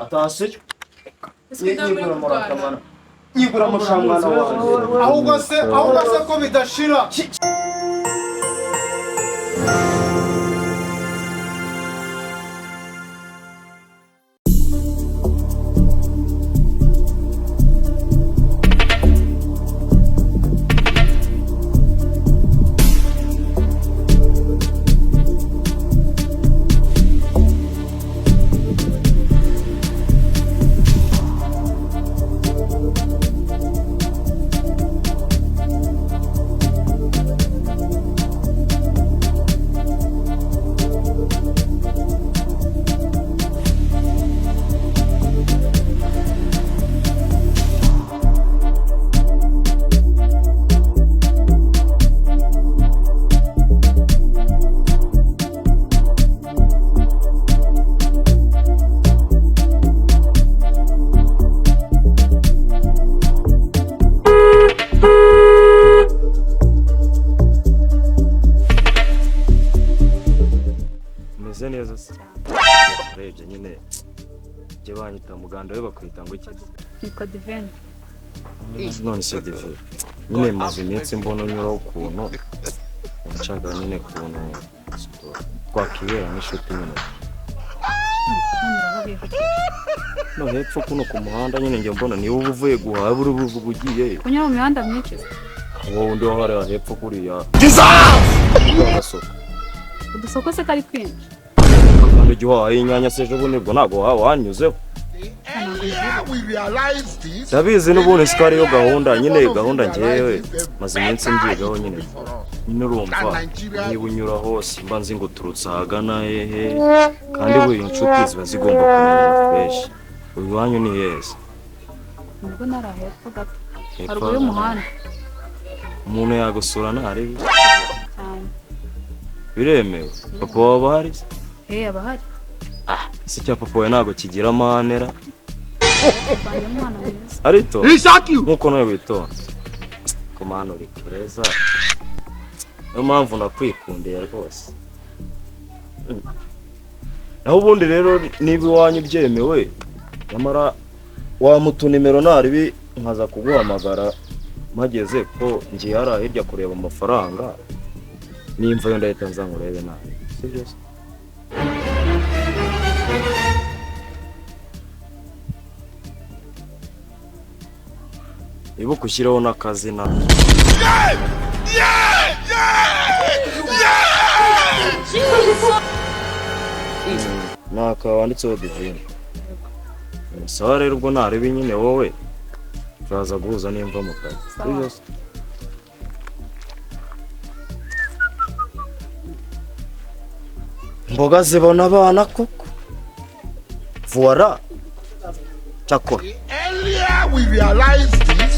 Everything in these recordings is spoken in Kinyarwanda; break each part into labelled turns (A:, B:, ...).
A: Attention. Nyigura murakamana. Nyigura mushamwana wawe.
B: Ahubwo se ko bidashira.
A: Neza se urebye nyine je banyita muganda we bakwita ngo iki
C: Niko Divine
A: none se Divine nyine maze iminsi mbona unyura ukuntu nshaka nyine kuntu twakibera nk'inshuti nyine no hepfo kuno ku muhanda nyine njye mbona niwe uvuye guhaha buri buvuga ugiye
C: kunyura mu mihanda myinshi
A: wowe ndi wahara hepfo kuriya
C: udusoko se kari kwinshi
A: kandi igihaha inyanya se ejo bundi bwo ntago wanyuzeho ndabizi n'ubundi siko ariyo gahunda nyine gahunda njyewe maze iminsi mbyigaho nyine urumva niba unyura hose mba nzi ngo turutse ahagana hehe kandi buri inshuti ziba zigomba kumenya fresh uyu wanyu ni heza
C: nubwo nara hepfo gato haruguru y'umuhanda
A: umuntu yagusura ntarebe
C: cyane
A: biremewe papa waba hari
C: abahari
A: ese cya papa we ntago kigira amanera
C: banje umwana mwiza
A: arito nkuko nawe witonda komano uri kureza niyo mpamvu nakwikundiye rwose naho ubundi rero niba iwanyu byemewe nyamara wamutu nimero naribi nkaza kuguhamagara mageze ko ngiye hari hirya kureba amafaranga nimva yo ndahita nzangurebe nawe sibyo se ibuka ushyiraho n'akazina naka wanditseho Divine sawa rero ubwo narebe nyine wowe uraza guhuza nimva mu kazi sibyo se mboga zibona abana koko voila chakora
B: Earlier we realized this.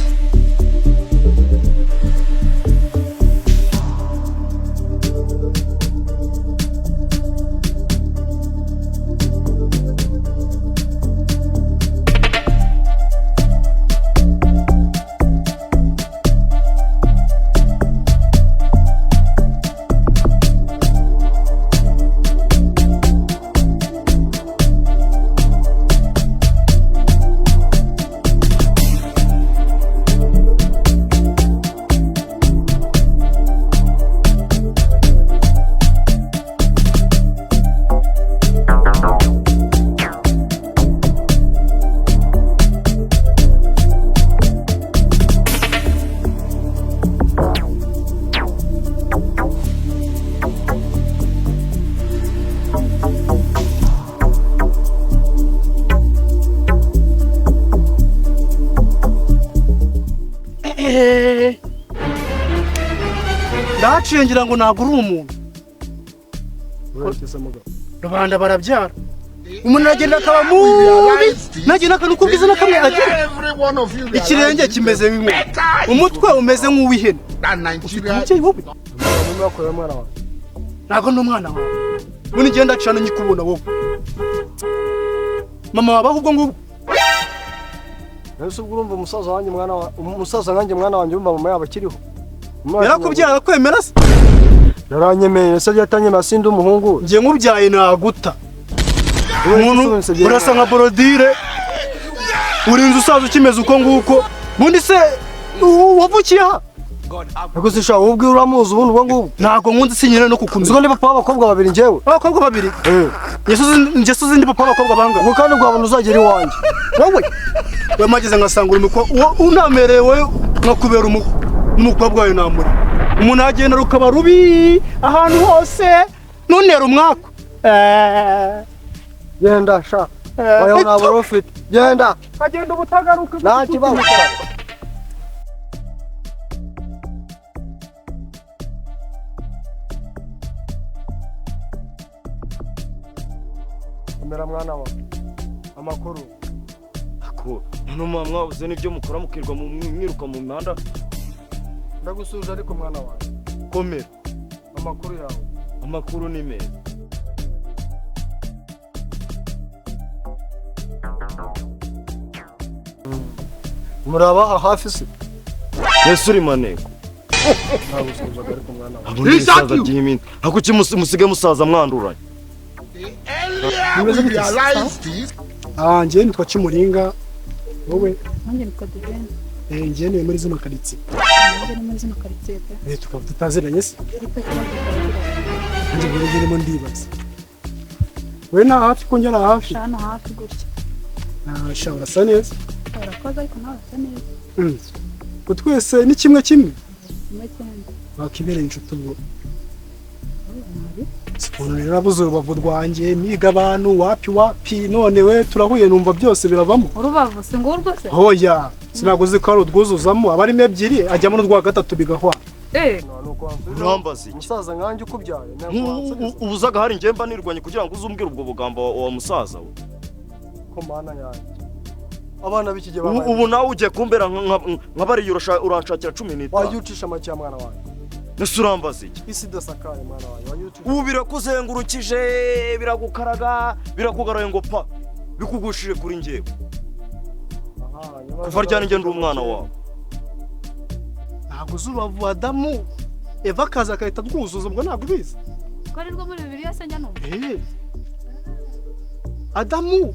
D: ndaciye ngira ngo ntago uri umuntu rubanda barabyara umuntu aragenda akaba mubi nagenda akanuka ubwiza n'akamwe agira ikirenge kimeze bimwe umutwe umeze nk'uw'ihene ufite umubyeyi wowe ntago ndi umwana wawe ubundi ngenda acana nyikubona wowe mama wabaho ubwo ngubwo
E: nese ubwo urumva umusaza wanjye mwana wanjye umva mama yaba akiriho
D: yarakubyara kwemera se
E: yaranyemeye se yatanyemera sindi umuhungu
D: ngiye nkubyaye naguta umuntu urasa nka borodire urinze usaza ukimeze uko nguko bundi se wavukiye aha
E: ariko se shaka ubwo uramuzi ubundi ubwo ngubwo
D: ntabwo nkunzi sinyine no kukumenya
E: uziko ndi papa w'abakobwa babiri njyewe
D: abakobwa babiri yesu ndi papa w'abakobwa banga
E: ubwo kandi bwabona uzagera iwanjye
D: we mageze ngasanga uri unamerewe nkakubera umukobwa wawe namuri umuntu agenda rukaba rubi ahantu hose nunera umwaka
E: genda sha oya ntabwo ufite genda
D: agenda ubutagaruka
E: nta kibazo mera mwana wa amakuru
A: ako none mwabuze n'ibyo mukora mukirwa mwiruka mu mihanda
E: ndagusuje ariko mwana wawe
A: komera
E: amakuru yawe
A: amakuru ni meza
E: muraba hafi se
A: yesu uri maneko
E: ndagusuzaga ariko mwana wawe
A: abundi musaza gihimini ako musige musaza mwanduranye
B: We realize this.
D: njye nitwa Kimuringa wowe
C: nanjye nitwa Divine
D: njye niwe muri zino karitsiye
C: nanjye ni muri zino karitsiye pe
D: tukaba tutaziranye se
C: ariko kibazo karagira
D: nanjye buri gihe ndimo ndibaza we na hafi ko njye na hafi
C: hano hafi gutya
D: sha urasa neza
C: urakoze ariko nawe usa neza
D: ko twese ni kimwe kimwe
C: kimwe cyane
D: wakibereye inshuti ubwo siporo rero abuze urubavu rwanjye miga abantu wapi none we turahuye numva byose biravamo
C: urubavu si ngo rwose
D: hoya sinaguze ko ari urwuzuzamo abarimo ebyiri ajyamo n'urwa gatatu bigahwana
A: urambaza iki
E: umusaza nkanjye ukubyaye
A: ubuzaga hari njye mba nirwanye kugira ngo uzumbwire ubwo bugambo wa musaza we
E: ko mana yanjye abana b'iki gihe
A: ubu nawe ugiye kumbera nk'abariye uranshakira 15
E: wajya ucisha make ya mwana wanjye
A: nese urambaza iki
E: isi idasakaye mwana wanjye wajya ucisha
A: ubu birakuzengurukije biragukaraga birakugaraye ngo pa bikugushije kuri njyewe kuva ryari njye ndi umwana wawe
D: ntabwo uzubavu Adamu Eva akaza akahita rwuzuza ubwo ntabwo ubizi
C: ko ari rwo muri Bibiliya se njya numva
D: Adamu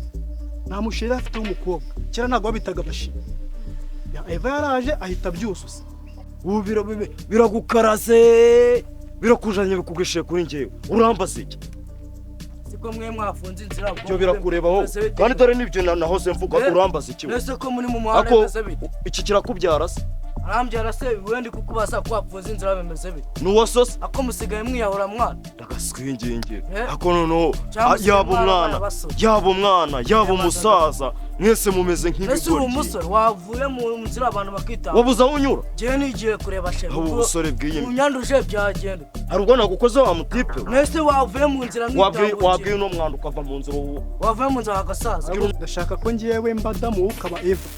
D: nta musheri afite w'umukobwa kera ntabwo babitaga abashiri Eva yaraje ahita byuzuza
A: ubu biragukaraze birakujanye bikugishije kuri njyewe urambaza iki
F: siko mwe mwafunze inzira
A: byo birakurebaho kandi dore nibyo nahoze mvuga urambaza iki
F: nese ko muri mu muhanda bimeze bite
A: iki kirakubyara se
F: arambyara se wendi kukubaza ko wafunze inzira bimeze bite
A: nuwa sose
F: ako musigaye mwiyahura mwana
A: ndagaswingenge ako noneho yaba umwana yaba umusaza mwese mumeze nk'ibigoryi
F: ese uri umusore wavuye mu nzira abantu bakita
A: wabuza unyura
F: je nigiye kureba shebu
A: ubusore bw'iyindi
F: unyanduje byagenda
A: hari ubwo nagukoze wa mutipe
F: nese wavuye mu nzira
A: wabwiye no mwana ukava mu nzira
F: wavuye mu nzira hagasaza
D: ndashaka ko ngiyewe mba Adamu ukaba Eva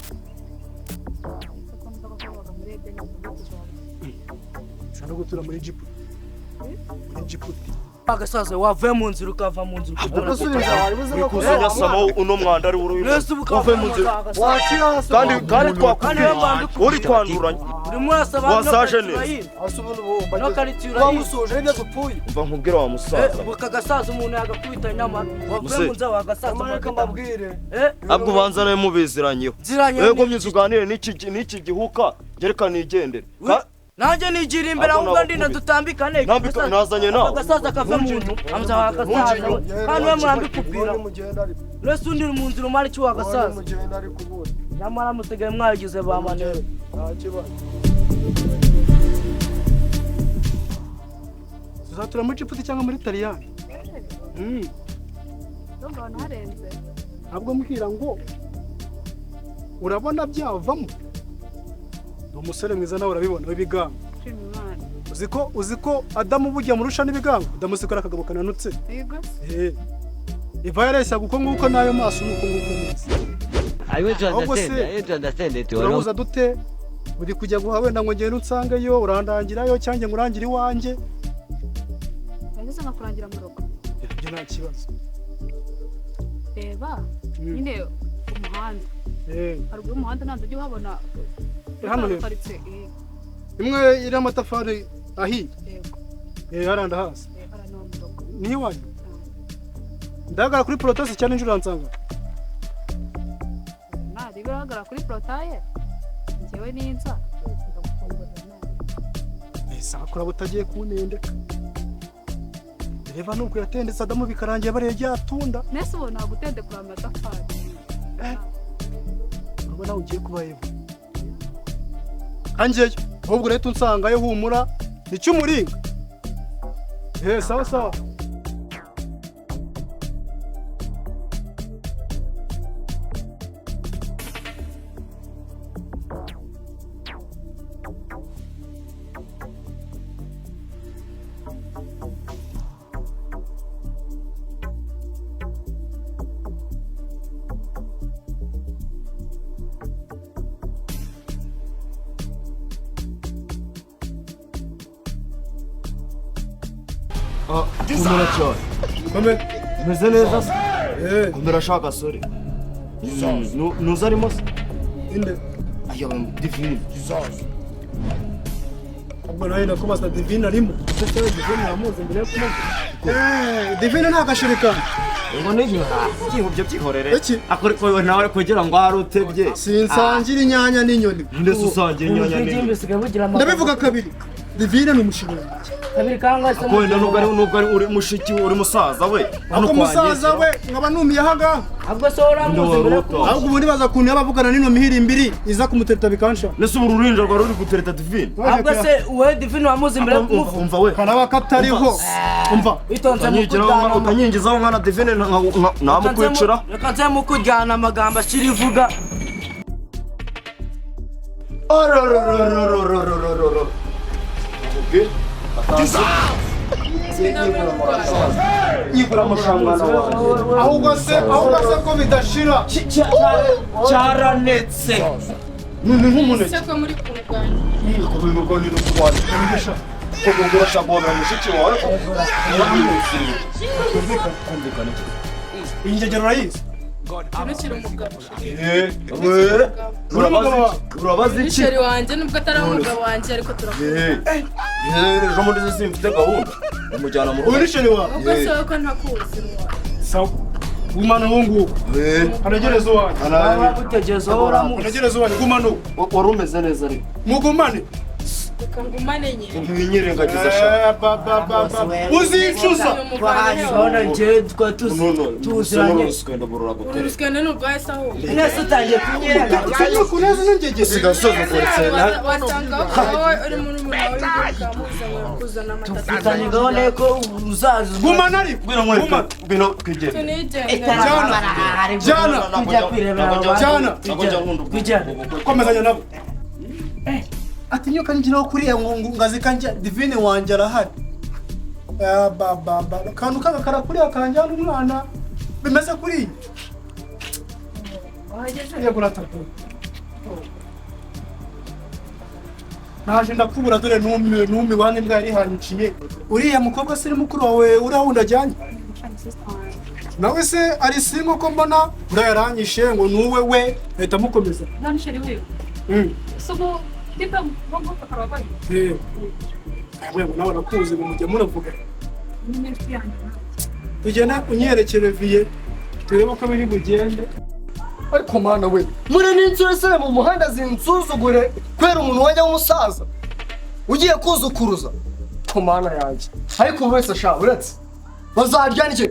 D: no gutura muri Djibouti
F: agasaza wavuye mu nzira ukava mu nzira
A: ukuzanya sama uno mwanda ari uri uvuye mu nzira kandi twakubwiye uri twanduranye wasaje neza
F: no karitura
E: wamusuje ibyo dupfuye
A: umva nkubwira wa musaza
F: ukagasaza umuntu yagakubita nyama wavuye mu nzira wagasaza
E: amareka mbabwire
A: abwo banza nawe mubiziranyeho yego myiza uganire n'iki gihuka gereka nigendere
F: nanjye nigira imbere ahubwo ndina dutambikane
A: nazanye nawe
F: agasaza kava mu nzu amza wagasaza kandi we mwambikupira nese undi mu nzira umara icyo wagasaza nyamara musigaye mwagize ba manero
D: tuzatura muri Djibouti cyangwa muri Taliyani
C: ndumva abantu harenze
D: ntabwo mbwira ngo urabona byavamo umusore mwiza nawe urabibona w'ibigango uzi ko Adamu bujya murusha n'ibigango Adamu sikora akagabo kananutse
C: yego
D: Eva yareshya guko nguko nayo maso nuko nguko neza
G: I want to understand it.
D: urabuza dute uri kujya guha wenda ngo ngende unsangeyo urandangirayo cyangwa ngo urangire iwanjye
C: ngeze nkakurangira mu rugo
D: ibyo nta kibazo
C: reba nyine umuhanda haruguru y'umuhanda ntabwo ujya uhabona
D: hano imwe iri amatafari ahiye haranda hasi ni iwanyu ndagara kuri protose cyane injuro ansanga
C: nari bigaragara kuri porotaye njyewe n'inza
D: sakura butagiye kunendeka reba nuko yatendetse Adamu bikarangiye bariye ryatunda
C: nese ubu nagutendekura amatafari
D: urabona ugiye kubayemo angeyo ahubwo rero unsangayo humura nicyo umuringa sawa sawa
A: kumera cyane meze neza se kumera shaka sore nuza arimo se
D: inde
A: ayo divine
D: ubwo nawe nakubaza divine arimo ndetse divine yamuze mbere yo kumuvuga divine nta gashirikana
A: ngo n'ibyo byihubye byihorere
D: iki
A: akore nawe kugira ngo harutebye
D: sinsangira inyanya n'inyoni
A: ndetse usangira inyanya n'inyoni
D: ndabivuga kabiri divine ni umushinga
F: kabiri kangwa se
A: wenda nubwo ari uri mushiki uri musaza we
D: ako musaza we nkaba numiye ahaga
F: ahubwo se uramuzi mbere
D: ahubwo ubundi baza kuntu yabavugana n'ino mihirimbiri iza kumutereta bikansha
A: nese ubu uruhinja rwa ruri gutereta divine
F: ahubwo se we divine wamuzi mbere kumuvuga
A: umva we
D: kanaba katariho umva
F: witonze mu
A: utanyigizaho nkana divine namukwicira
F: reka nze mu kujyana amagambo ashira ivuga
D: ahubwo se ko bidashira
A: cyaranetse
D: ni nk'umuneke
C: se ko muri kurwanya
A: urashaka guhobera mushiki wawe
D: iyi ngegero urayizi
C: ntukiri umugabo
A: urabazi iki
C: nisheri wanjye nubwo atari umugabo wanjye ariko turakunda
A: ejo muri izi simfite gahunda umujyana mu
D: ubu
A: rugo
D: nisheri wawe
C: ubwo se wowe ko ntakuzi
D: sawa gumana ubu ngubu anagereza uwanjye
F: utegezeho uramuzi
D: anagereza uwanjye gumana ubu
A: wari umeze neza ariko
D: mugumane
C: reka ngumane nyine
A: ntiwirengagiza shaka
D: uzicuza
F: wahashona njyewe twa tuziranye
C: urusikane n'urwahise aho
F: nese utangiye kunyirenga
D: utangiye kuneza n'ingegesi
A: sigasoza polisi
C: wasanga wowe uri muri murawe ukamuzanye kuzana amatata
F: ufitanye gahunda yuko uzaza
D: gumana ariko
A: bino twigere
C: tunigende
D: jana
F: kujya kwirebera
D: jana
F: kujyana
D: komezanya nabo ati nyoka njiraho kuriya ngazi kanja divine wanje arahari baba kantu kaga karakuriya kanjyana umwana bimeze kuriya yego ratatu naje ndakubura dore numi wani mbwa yari hanyiciye uriya mukobwa se mukuru wawe urahunda ajyanye nawe se ari singo ko mbona urayaranyishe ngo nuwe we leta mukomeza
C: nisheri wiwe sugo Tipo, vamos voltar para lá.
D: Wewe nawe nakuzi ngo mujye muravuga. Tugena unyerekere vie. Turebe ko biri bugende.
E: ariko mana we muri n'insurese mu muhanda zinsuzugure kwera umuntu wajya w'umusaza ugiye kuzukuruza ko mana yanjye ariko buri wese ashaka uretse bazarya nike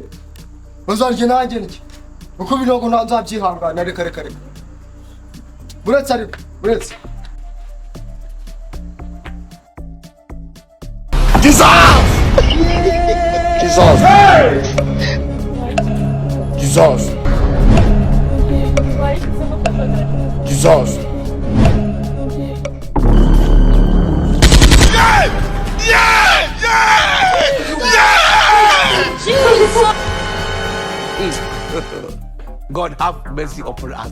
E: bazarya nanjye nike uko binogo nzabyihangana reka buretse ariko buretse
B: Jesus! God have mercy upon us.